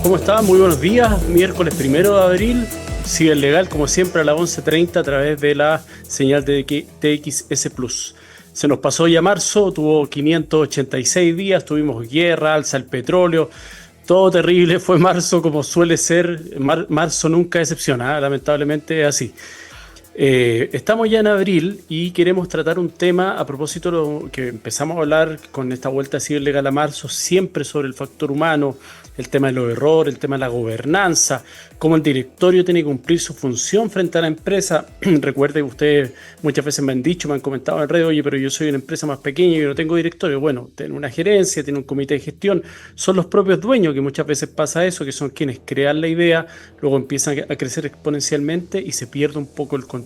¿Cómo está? Muy buenos días. Miércoles 1 de abril. Sigue legal, como siempre, a las 11:30 a través de la señal de TXS Plus. Se nos pasó ya marzo, tuvo 586 días, tuvimos guerra, alza el petróleo, todo terrible. Fue marzo como suele ser. Marzo nunca decepciona, lamentablemente es así. Estamos ya en abril y queremos tratar un tema a propósito de lo que empezamos a hablar con esta vuelta ciberlegal a marzo, siempre sobre el factor humano, el tema de los errores, el tema de la gobernanza, cómo el directorio tiene que cumplir su función frente a la empresa. Recuerde que ustedes muchas veces me han dicho, me han comentado en red, oye, pero yo soy una empresa más pequeña y yo no tengo directorio. Bueno, tiene una gerencia, tiene un comité de gestión, son los propios dueños, que muchas veces pasa eso, que son quienes crean la idea, luego empiezan a crecer exponencialmente y se pierde un poco el control.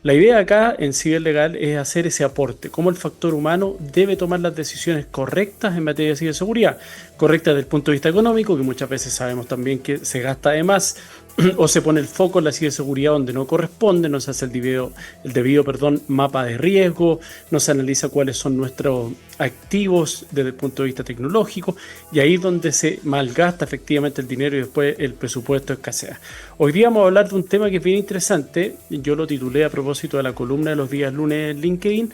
La idea acá en ciberlegal es hacer ese aporte, cómo el factor humano debe tomar las decisiones correctas en materia de ciberseguridad, correctas desde el punto de vista económico, que muchas veces sabemos también que se gasta de más, o se pone el foco en la ciberseguridad donde no corresponde, no se hace el debido mapa de riesgo, no se analiza cuáles son nuestros activos desde el punto de vista tecnológico, y ahí es donde se malgasta efectivamente el dinero y después el presupuesto escasea. Hoy día vamos a hablar de un tema que es bien interesante. Yo lo titulé a propósito de la columna de los días lunes en LinkedIn: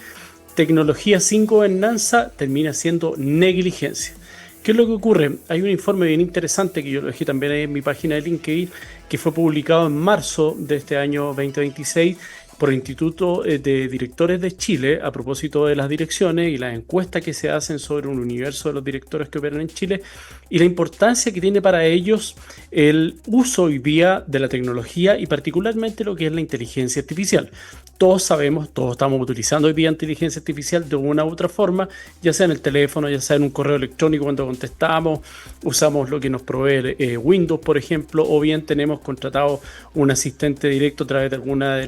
tecnología sin gobernanza termina siendo negligencia. ¿Qué es lo que ocurre? Hay un informe bien interesante que yo lo dejé también ahí en mi página de LinkedIn, que fue publicado en marzo de este año 2026 por el Instituto de Directores de Chile a propósito de las direcciones y las encuestas que se hacen sobre un universo de los directores que operan en Chile y la importancia que tiene para ellos el uso hoy día de la tecnología y particularmente lo que es la inteligencia artificial. Todos sabemos, todos estamos utilizando hoy día inteligencia artificial de una u otra forma, ya sea en el teléfono, ya sea en un correo electrónico cuando contestamos, usamos lo que nos provee Windows, por ejemplo, o bien tenemos contratado un asistente directo a través de alguna de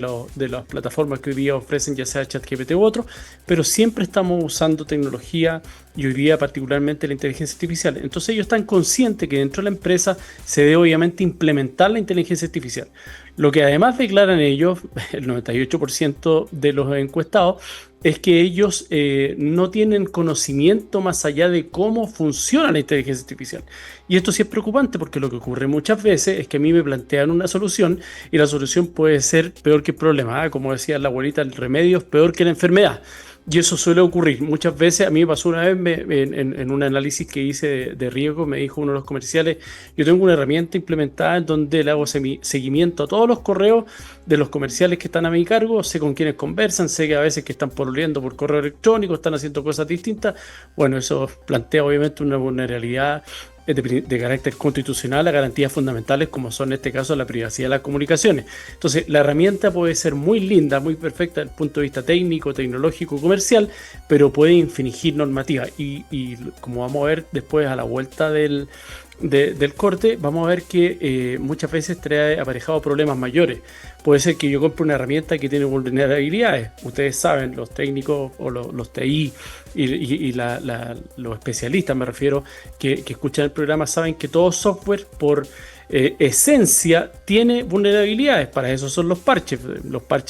las plataformas que hoy día ofrecen, ya sea ChatGPT u otro, pero siempre estamos usando tecnología y hoy día particularmente la inteligencia artificial. Entonces ellos están conscientes que dentro de la empresa se debe obviamente implementar la inteligencia artificial. Lo que además declaran ellos, el 98% de los encuestados, es que ellos no tienen conocimiento más allá de cómo funciona la inteligencia artificial. Y esto sí es preocupante porque lo que ocurre muchas veces es que a mí me plantean una solución y la solución puede ser peor que el problema. Como decía la abuelita, el remedio es peor que la enfermedad. Y eso suele ocurrir muchas veces. A mí me pasó una vez en un análisis que hice de riesgo, me dijo uno de los comerciales: yo tengo una herramienta implementada en donde le hago seguimiento a todos los correos de los comerciales que están a mi cargo, sé con quiénes conversan, sé que a veces que están pololeando por correo electrónico, están haciendo cosas distintas. Bueno, eso plantea obviamente una vulnerabilidad de carácter constitucional a garantías fundamentales como son en este caso la privacidad de las comunicaciones. Entonces la herramienta puede ser muy linda, muy perfecta desde el punto de vista técnico, tecnológico, comercial, pero puede infringir normativa y como vamos a ver después a la vuelta del corte, vamos a ver que muchas veces trae aparejado problemas mayores. Puede ser que yo compre una herramienta que tiene vulnerabilidades. Ustedes saben, los técnicos o los TI y los especialistas, me refiero, que escuchan el programa, saben que todo software por esencia tiene vulnerabilidades. Para eso son los parches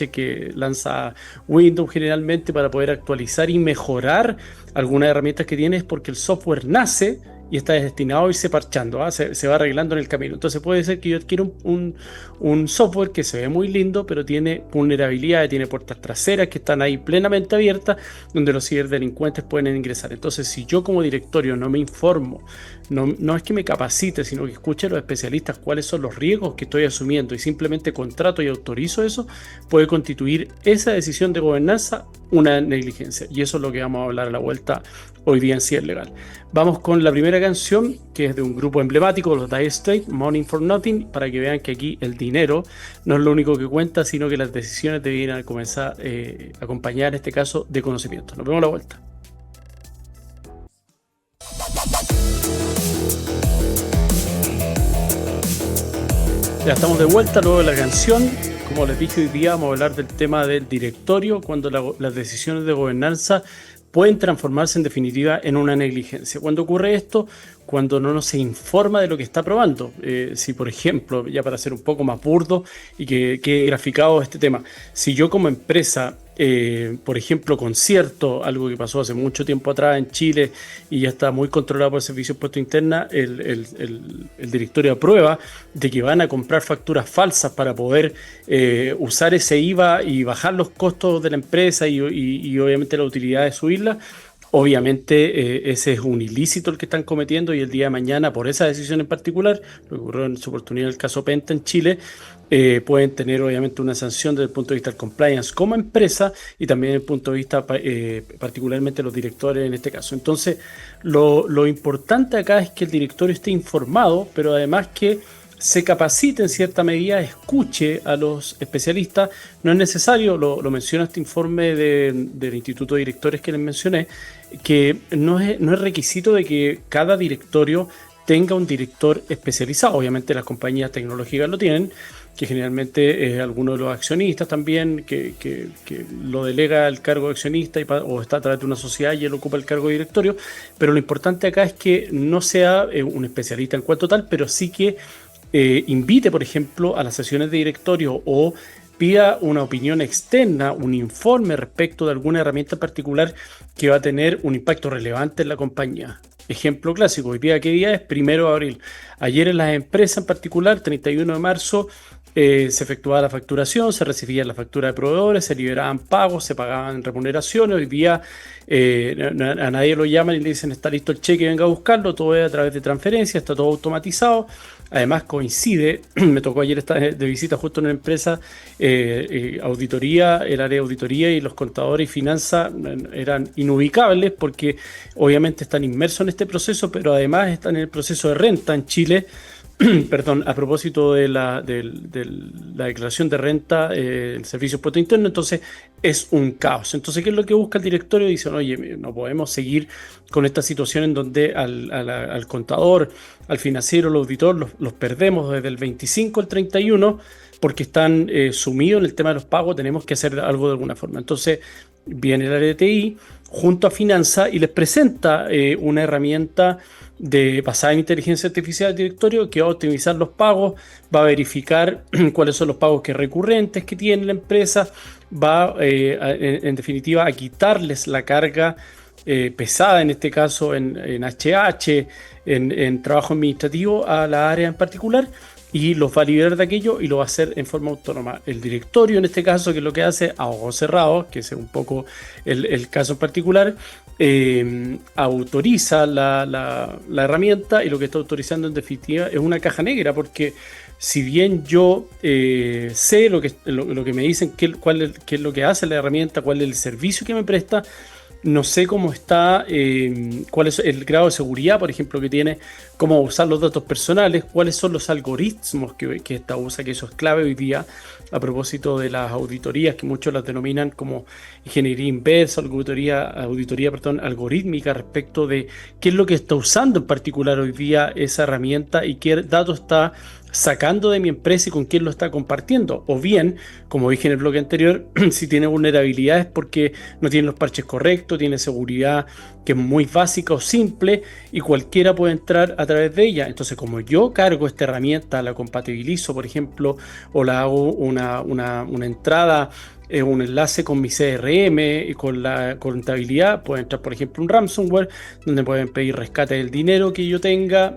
que lanza Windows generalmente para poder actualizar y mejorar algunas herramientas que tiene, es porque el software nace y está destinado a irse parchando, se va arreglando en el camino. Entonces puede ser que yo adquiera un software que se ve muy lindo, pero tiene vulnerabilidades, tiene puertas traseras que están ahí plenamente abiertas, donde los ciberdelincuentes pueden ingresar. Entonces, si yo como directorio no me informo, no es que me capacite, sino que escuche a los especialistas cuáles son los riesgos que estoy asumiendo y simplemente contrato y autorizo eso, puede constituir esa decisión de gobernanza una negligencia. Y eso es lo que vamos a hablar a la vuelta hoy día en ciberlegal. Vamos con la primera canción, que es de un grupo emblemático, los Dire Straits, Money for Nothing, para que vean que aquí el dinero no es lo único que cuenta, sino que las decisiones deben comenzar a acompañar, en este caso, de conocimiento. Nos vemos a la vuelta. Ya estamos de vuelta luego de la canción. Como les dije, hoy día vamos a hablar del tema del directorio, cuando las decisiones de gobernanza pueden transformarse en definitiva en una negligencia. ¿Cuándo ocurre esto? Cuando no se informa de lo que está probando. Si, por ejemplo, ya para ser un poco más burdo y que quede graficado este tema, si yo como empresa por ejemplo, concierto, algo que pasó hace mucho tiempo atrás en Chile y ya está muy controlado por el Servicio de Impuestos Internos, el directorio aprueba de que van a comprar facturas falsas para poder usar ese IVA y bajar los costos de la empresa y obviamente la utilidad de subirla. Obviamente ese es un ilícito el que están cometiendo y el día de mañana por esa decisión en particular, lo que ocurrió en su oportunidad en el caso Penta en Chile, pueden tener obviamente una sanción desde el punto de vista del compliance como empresa y también desde el punto de vista particularmente los directores en este caso. Entonces lo importante acá es que el directorio esté informado, pero además que se capacite en cierta medida, escuche a los especialistas. No es necesario, lo menciona este informe del Instituto de Directores que les mencioné, que no es requisito de que cada directorio tenga un director especializado. Obviamente las compañías tecnológicas lo tienen, que generalmente es alguno de los accionistas también, que lo delega el cargo de accionista o está a través de una sociedad y él ocupa el cargo de directorio, pero lo importante acá es que no sea un especialista en cuanto tal, pero sí que invite, por ejemplo, a las sesiones de directorio o pida una opinión externa, un informe respecto de alguna herramienta particular que va a tener un impacto relevante en la compañía. Ejemplo clásico, hoy día, ¿qué día es? 1 de abril. Ayer en las empresas en particular, 31 de marzo, se efectuaba la facturación, se recibía la factura de proveedores, se liberaban pagos, se pagaban remuneraciones. Hoy día a nadie lo llaman y le dicen está listo el cheque, venga a buscarlo, todo es a través de transferencia, está todo automatizado. Además coincide, me tocó ayer estar de visita justo en una empresa, auditoría, el área de auditoría y los contadores y finanzas eran inubicables porque obviamente están inmersos en este proceso, pero además están en el proceso de renta en Chile. Perdón, a propósito de la declaración de renta, el Servicio de Impuestos Internos, entonces es un caos. Entonces, ¿qué es lo que busca el directorio? Dicen, oye, no podemos seguir con esta situación en donde al contador, al financiero, al auditor, los perdemos desde el 25 al 31 porque están sumidos en el tema de los pagos, tenemos que hacer algo de alguna forma. Entonces, viene el área de TI junto a Finanza y les presenta una herramienta basada en inteligencia artificial del directorio que va a optimizar los pagos, va a verificar cuáles son los pagos recurrentes que tiene la empresa, va en definitiva a quitarles la carga pesada, en este caso en HH, en trabajo administrativo a la área en particular, y los va a liberar de aquello y lo va a hacer en forma autónoma. El directorio, en este caso, que es lo que hace a ojos cerrados, que es un poco el caso en particular, autoriza la herramienta, y lo que está autorizando en definitiva es una caja negra, porque si bien yo sé lo que me dicen, qué es lo que hace la herramienta, cuál es el servicio que me presta, no sé cómo está, cuál es el grado de seguridad, por ejemplo, que tiene, cómo usar los datos personales, cuáles son los algoritmos que esta usa, que eso es clave hoy día a propósito de las auditorías, que muchos las denominan como ingeniería inversa, auditoría algorítmica, respecto de qué es lo que está usando en particular hoy día esa herramienta y qué datos está sacando de mi empresa y con quién lo está compartiendo. O bien, como dije en el bloque anterior, si tiene vulnerabilidades porque no tiene los parches correctos, tiene seguridad que es muy básica o simple y cualquiera puede entrar a través de ella. Entonces, como yo cargo esta herramienta, la compatibilizo, por ejemplo, o la hago una entrada, un enlace con mi CRM y con la contabilidad, puede entrar, por ejemplo, un ransomware donde pueden pedir rescate del dinero que yo tenga.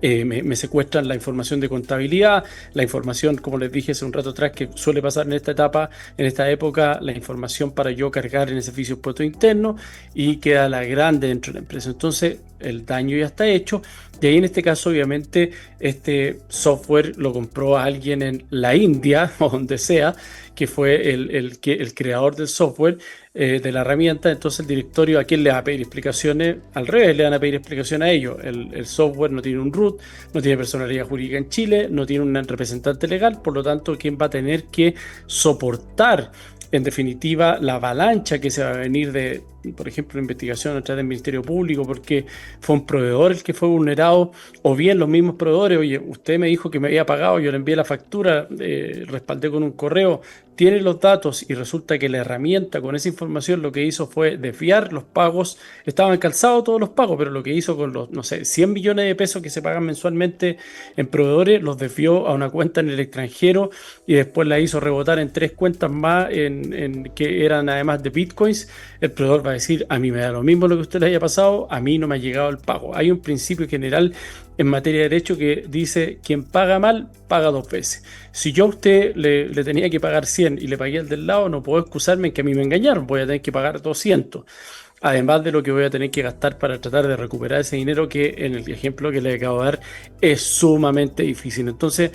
Me secuestran la información de contabilidad, la información, como les dije hace un rato atrás, que suele pasar en esta época, la información para yo cargar en el servicio de impuestos internos, y queda la grande dentro de la empresa. Entonces el daño ya está hecho, y ahí en este caso obviamente este software lo compró a alguien en la India o donde sea, que fue el creador del software, de la herramienta. Entonces el directorio, ¿a quién le va a pedir explicaciones? Al revés, le van a pedir explicación a ellos. El software no tiene un root, no tiene personalidad jurídica en Chile, no tiene un representante legal, por lo tanto, ¿quién va a tener que soportar en definitiva la avalancha que se va a venir de por ejemplo, una investigación a través del Ministerio Público porque fue un proveedor el que fue vulnerado, o bien los mismos proveedores, oye, usted me dijo que me había pagado, yo le envié la factura, respaldé con un correo, tiene los datos y resulta que la herramienta con esa información lo que hizo fue desviar los pagos, estaban calzados todos los pagos, pero lo que hizo con los, no sé, 100 millones de pesos que se pagan mensualmente en proveedores, los desvió a una cuenta en el extranjero y después la hizo rebotar en tres cuentas más que eran además de bitcoins. El proveedor va a decir, a mí me da lo mismo lo que a usted le haya pasado, a mí no me ha llegado el pago. Hay un principio general en materia de derecho que dice, quien paga mal, paga dos veces. Si yo a usted le tenía que pagar 100 y le pagué al del lado, no puedo excusarme en que a mí me engañaron, voy a tener que pagar 200. Además de lo que voy a tener que gastar para tratar de recuperar ese dinero que en el ejemplo que le acabo de dar es sumamente difícil. Entonces,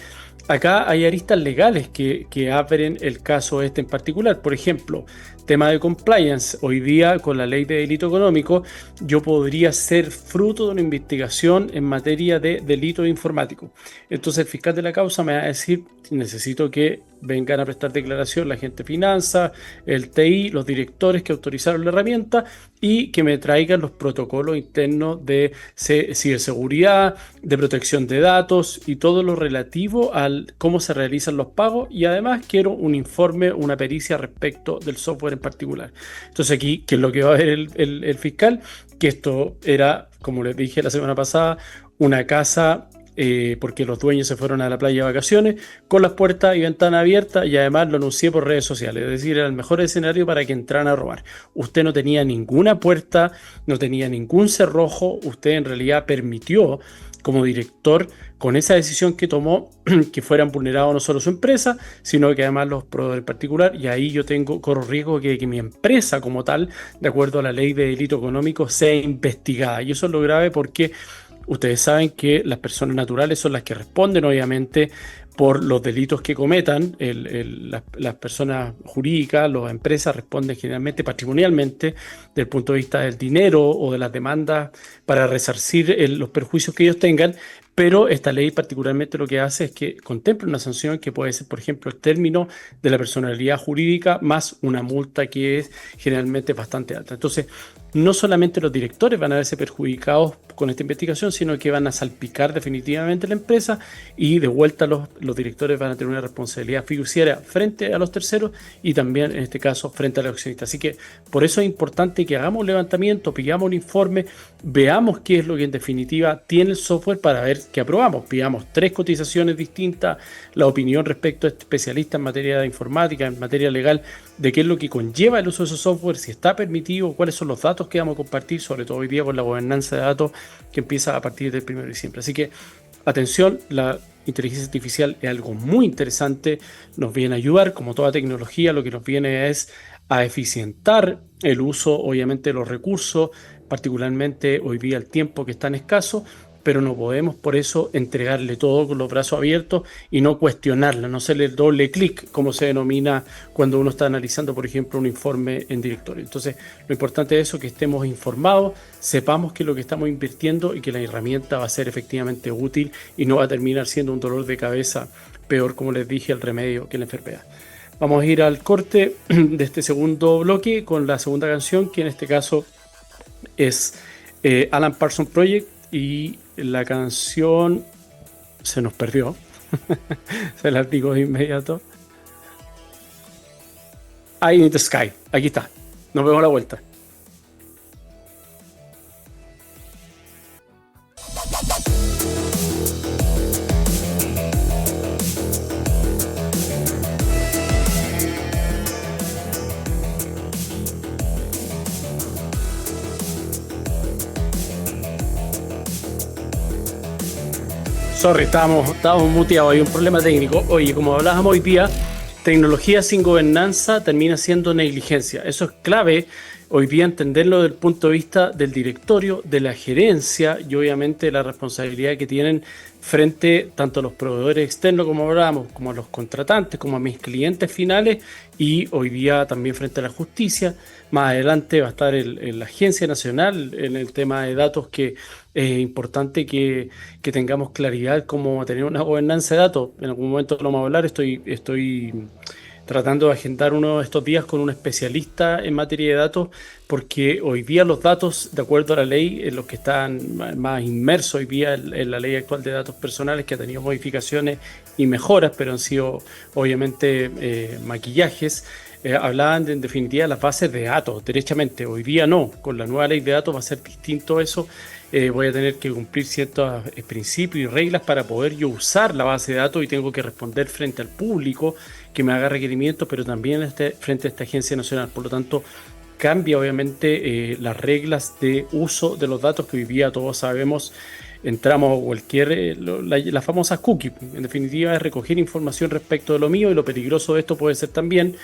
acá hay aristas legales que abren el caso este en particular. Por ejemplo, tema de compliance. Hoy día, con la ley de delito económico, yo podría ser fruto de una investigación en materia de delito informático. Entonces, el fiscal de la causa me va a decir, necesito que vengan a prestar declaración la gente de finanzas, el TI, los directores que autorizaron la herramienta y que me traigan los protocolos internos de ciberseguridad, de protección de datos y todo lo relativo a cómo se realizan los pagos, y además quiero un informe, una pericia respecto del software en particular. Entonces aquí, ¿qué es lo que va a ver el fiscal? Que esto era, como les dije la semana pasada, una casa porque los dueños se fueron a la playa de vacaciones con las puertas y ventanas abiertas, y además lo anuncié por redes sociales, es decir, era el mejor escenario para que entraran a robar. Usted no tenía ninguna puerta, no tenía ningún cerrojo, usted en realidad permitió como director, con esa decisión que tomó, que fueran vulnerados no solo su empresa, sino que además los proveedores en particular, y ahí yo corro riesgo de que mi empresa como tal, de acuerdo a la ley de delito económico, sea investigada. Y eso es lo grave porque ustedes saben que las personas naturales son las que responden, obviamente, por los delitos que cometan. Las personas jurídicas, las empresas responden generalmente patrimonialmente desde el punto de vista del dinero o de las demandas para resarcir los perjuicios que ellos tengan. Pero esta ley particularmente lo que hace es que contempla una sanción que puede ser, por ejemplo, el término de la personalidad jurídica más una multa que es generalmente bastante alta. Entonces, no solamente los directores van a verse perjudicados con esta investigación, sino que van a salpicar definitivamente la empresa, y de vuelta los directores van a tener una responsabilidad fiduciaria frente a los terceros y también, en este caso, frente a los accionistas. Así que por eso es importante que hagamos un levantamiento, pidamos un informe, veamos qué es lo que en definitiva tiene el software para ver qué aprobamos. Pidamos 3 cotizaciones distintas, la opinión respecto a este especialista en materia de informática, en materia legal, de qué es lo que conlleva el uso de esos software, si está permitido, cuáles son los datos que vamos a compartir, sobre todo hoy día con la gobernanza de datos que empieza a partir del 1 de diciembre. Así que, atención, la inteligencia artificial es algo muy interesante, nos viene a ayudar, como toda tecnología, lo que nos viene es a eficientar el uso, obviamente, de los recursos, particularmente hoy día el tiempo que es tan escaso, pero no podemos por eso entregarle todo con los brazos abiertos y no cuestionarla, no hacerle doble clic, como se denomina cuando uno está analizando, por ejemplo, un informe en directorio. Entonces, lo importante es eso, que estemos informados, sepamos que lo que estamos invirtiendo y que la herramienta va a ser efectivamente útil y no va a terminar siendo un dolor de cabeza peor, como les dije, el remedio que la enfermedad. Vamos a ir al corte de este segundo bloque con la segunda canción, que en este caso es Alan Parsons Project, y la canción se nos perdió. Se las digo de inmediato. Eye in the Sky. Aquí está. Nos vemos a la vuelta. Sorry, estábamos muteados, hay un problema técnico. Oye, como hablábamos hoy día, tecnología sin gobernanza termina siendo negligencia. Eso es clave hoy día entenderlo desde el punto de vista del directorio, de la gerencia y obviamente la responsabilidad que tienen frente tanto a los proveedores externos, como hablábamos, como a los contratantes, como a mis clientes finales, y hoy día también frente a la justicia. Más adelante va a estar la Agencia Nacional en el tema de datos, que es importante que tengamos claridad cómo tener una gobernanza de datos. En algún momento lo vamos a hablar, estoy tratando de agendar uno de estos días con un especialista en materia de datos porque hoy día los datos, de acuerdo a la ley, los que están más inmersos hoy día en la ley actual de datos personales, que ha tenido modificaciones y mejoras, pero han sido obviamente maquillajes, hablaban en definitiva de las bases de datos, derechamente. Hoy día no, con la nueva ley de datos va a ser distinto eso. Voy a tener que cumplir ciertos principios y reglas para poder yo usar la base de datos y tengo que responder frente al público que me haga requerimientos, pero también frente a esta agencia nacional. Por lo tanto, cambia obviamente las reglas de uso de los datos que hoy día todos sabemos. Entramos a cualquier, las famosas cookies. En definitiva, es recoger información respecto de lo mío, y lo peligroso de esto puede ser también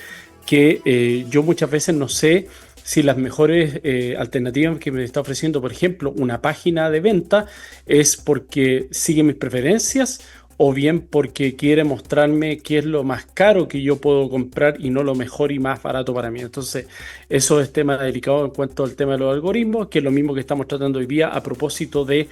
que yo muchas veces no sé si las mejores alternativas que me está ofreciendo, por ejemplo, una página de venta, es porque sigue mis preferencias o bien porque quiere mostrarme qué es lo más caro que yo puedo comprar y no lo mejor y más barato para mí. Entonces, eso es tema delicado en cuanto al tema de los algoritmos, que es lo mismo que estamos tratando hoy día a propósito de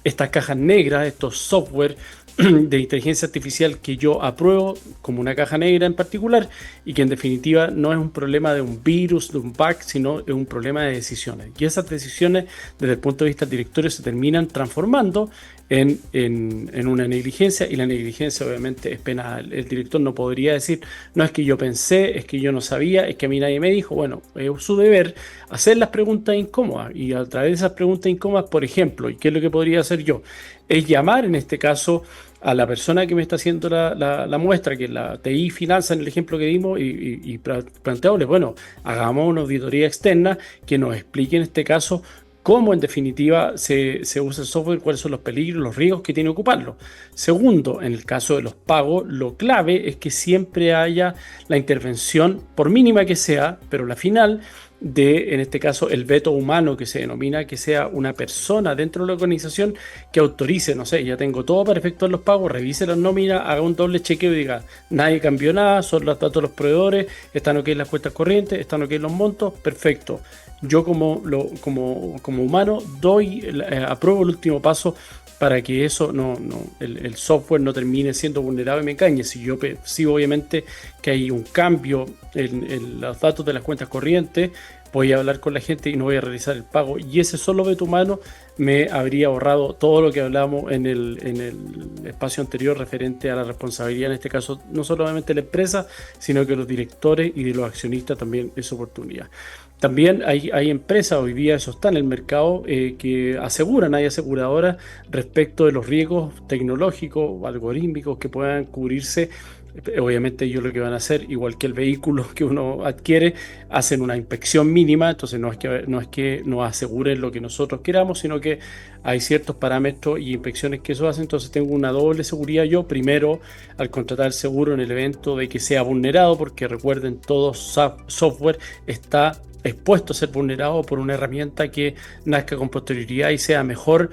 estas cajas negras, estos software de inteligencia artificial que yo apruebo como una caja negra en particular, y que en definitiva no es un problema de un virus, de un bug, sino es un problema de decisiones. Y esas decisiones, desde el punto de vista del directorio, se terminan transformando en una negligencia, y la negligencia obviamente es penal. El director no podría decir, no es que yo pensé, es que yo no sabía, es que a mí nadie me dijo. Bueno, es su deber hacer las preguntas incómodas, y a través de esas preguntas incómodas, por ejemplo, ¿y qué es lo que podría hacer yo? Es llamar en este caso a la persona que me está haciendo la muestra, que es la TI Finanza en el ejemplo que dimos, y plantearles, bueno, hagamos una auditoría externa que nos explique en este caso cómo en definitiva se usa el software, cuáles son los peligros, los riesgos que tiene que ocuparlo. Segundo, en el caso de los pagos, lo clave es que siempre haya la intervención, por mínima que sea, pero la final, de, en este caso, el veto humano, que se denomina, que sea una persona dentro de la organización que autorice, no sé, ya tengo todo para efectuar los pagos, revise las nóminas, haga un doble chequeo y diga, nadie cambió nada, son los datos de los proveedores, están ok las cuentas corrientes, están ok los montos, perfecto. Yo como humano apruebo el último paso para que eso el software no termine siendo vulnerable y me engañe. Si yo percibo obviamente que hay un cambio en los datos de las cuentas corrientes, voy a hablar con la gente y no voy a realizar el pago. Y ese solo veto humano me habría ahorrado todo lo que hablamos en el espacio anterior referente a la responsabilidad, en este caso, no solamente de la empresa, sino que los directores y de los accionistas también es oportunidad. También hay empresas, hoy día eso está en el mercado, que aseguran, hay aseguradoras respecto de los riesgos tecnológicos o algorítmicos que puedan cubrirse. Obviamente ellos lo que van a hacer, igual que el vehículo que uno adquiere, hacen una inspección mínima, entonces no es que nos aseguren lo que nosotros queramos, sino que hay ciertos parámetros y inspecciones que eso hace. Entonces tengo una doble seguridad yo, primero al contratar el seguro en el evento de que sea vulnerado, porque recuerden, todo software está expuesto a ser vulnerado por una herramienta que nazca con posterioridad y sea mejor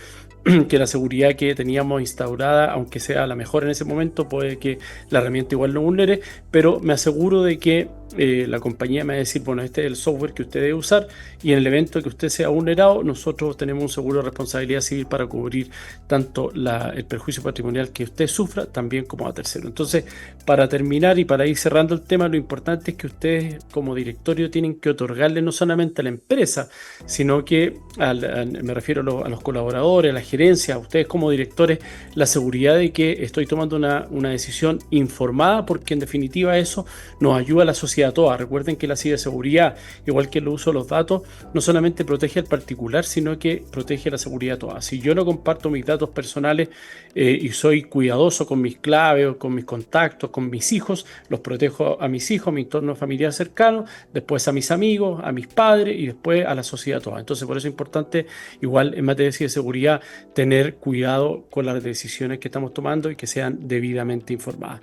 que la seguridad que teníamos instaurada, aunque sea la mejor en ese momento, puede que la herramienta igual no vulnere, pero me aseguro de que la compañía me va a decir, bueno, este es el software que usted debe usar, y en el evento que usted sea vulnerado, nosotros tenemos un seguro de responsabilidad civil para cubrir tanto el perjuicio patrimonial que usted sufra, también como a tercero. Entonces, para terminar y para ir cerrando el tema, lo importante es que ustedes como directorio tienen que otorgarle no solamente a la empresa, sino que me refiero a los colaboradores, a la gerencia, a ustedes como directores, la seguridad de que estoy tomando una decisión informada, porque en definitiva eso nos ayuda a la sociedad toda. Recuerden que la ciberseguridad, igual que el uso de los datos, no solamente protege al particular, sino que protege la seguridad toda. Si yo no comparto mis datos personales y soy cuidadoso con mis claves, con mis contactos, con mis hijos, los protejo a mis hijos, a mi entorno familiar cercano, después a mis amigos, a mis padres y después a la sociedad toda. Entonces, por eso es importante, igual en materia de ciberseguridad, tener cuidado con las decisiones que estamos tomando y que sean debidamente informadas.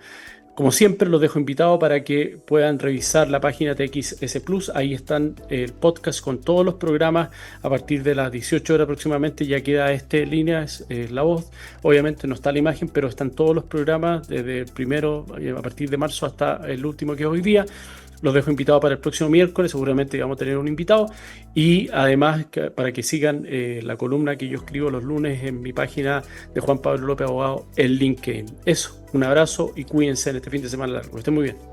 Como siempre, los dejo invitados para que puedan revisar la página TXS Plus. Ahí están el podcast con todos los programas. A partir de las 18 horas aproximadamente ya queda línea, es la voz. Obviamente no está la imagen, pero están todos los programas desde el primero, a partir de marzo, hasta el último, que es hoy día. Los dejo invitados para el próximo miércoles, seguramente vamos a tener un invitado, y además para que sigan la columna que yo escribo los lunes en mi página de Juan Pablo López Abogado en LinkedIn. Eso, un abrazo y cuídense en este fin de semana largo. Estén muy bien.